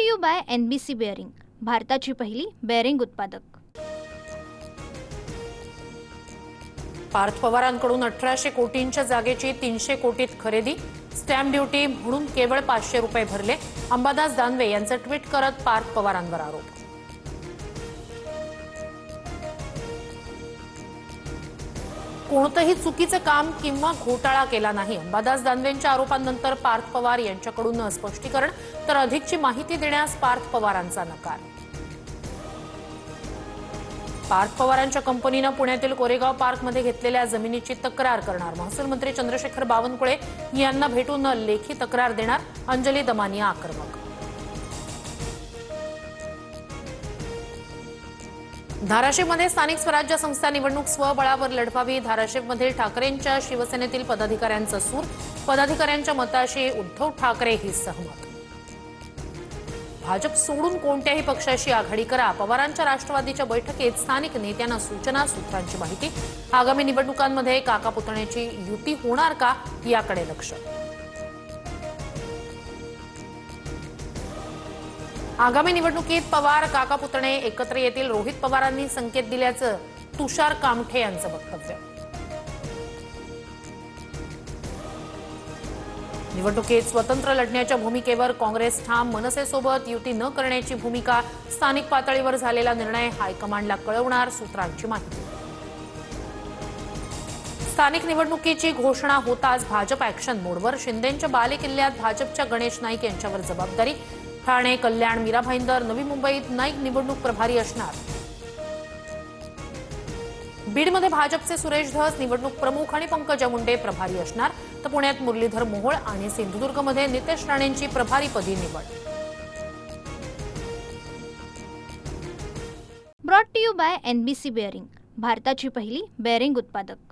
To you by NBC bearing, भारताची पहिली bearing उत्पादक। पार्थ पवारांकडून 1800 कोटींच्या जागेची 300 कोटीत खरेदी, स्टॅम्प ड्युटी म्हणून केवळ 500 रुपये भरले, अंबादास दानवे यांचं ट्विट करत पार्थ पवारांवर आरोप। कोणतंही चुकीचं काम किंवा घोटाळा केला नाही, अंबादास दानवेंच्या आरोपांनंतर पार्थ पवार यांच्याकडून स्पष्टीकरण, तर अधिकची माहिती देण्यास पार्थ पवारांचा नकार। पार्थ पवारांच्या कंपनीनं पुण्यातील कोरेगाव पार्कमध्ये घेतलेल्या जमिनीची तक्रार करणार, महसूल मंत्री चंद्रशेखर बावनकुळे यांना भेटून लेखी तक्रार देणार, अंजली दमानिया आक्रमक। धाराशिवमध्ये स्थानिक स्वराज्य संस्था निवडणूक स्वबळावर लढवावी, धाराशिवमधील ठाकरेंच्या शिवसेनेतील पदाधिकाऱ्यांचा सूर, पदाधिकाऱ्यांच्या मताशी उद्धव ठाकरे ही सहमत। भाजप सोडून कोणत्याही पक्षाशी आघाडी करा, पवारांच्या राष्ट्रवादीच्या बैठकीत स्थानिक नेत्यांना सूचना, सूत्रांची माहिती। आगामी निवडणुकांमध्ये काका पुतण्याची युती होणार का याकडे लक्ष। आगामी निवडणुकीत पवार काका पुतणे एकत्र येतील, रोहित पवारांनी संकेत दिल्याचं तुषार कामठे यांचं वक्तव्य। निवडणुकीत स्वतंत्र लढण्याच्या भूमिकेवर काँग्रेस ठाम, मनसेसोबत युती न करण्याची भूमिका, स्थानिक पातळीवर झालेला निर्णय हायकमांडला कळवणार, सूत्रांची माहिती। स्थानिक निवडणुकीची घोषणा होताच भाजप ऍक्शन मोडवर, शिंदेंच्या बालेकिल्ल्यात भाजपच्या गणेश नाईक यांच्यावर जबाबदारी, ठाणे, कल्याण, मीरा भाईंदर, नवी मुंबईत नाईक निवडणूक प्रभारी असणार। बीडमध्ये भाजपचे सुरेश धस निवडणूक प्रमुख आणि पंकजा मुंडे प्रभारी असणार, तर पुण्यात मुरलीधर मोहोळ आणि सिंधुदुर्गमध्ये नितेश राणेंची प्रभारीपदी निवड। Brought to you by NBC bearing, भारताची पहिली बेअरिंग उत्पादक।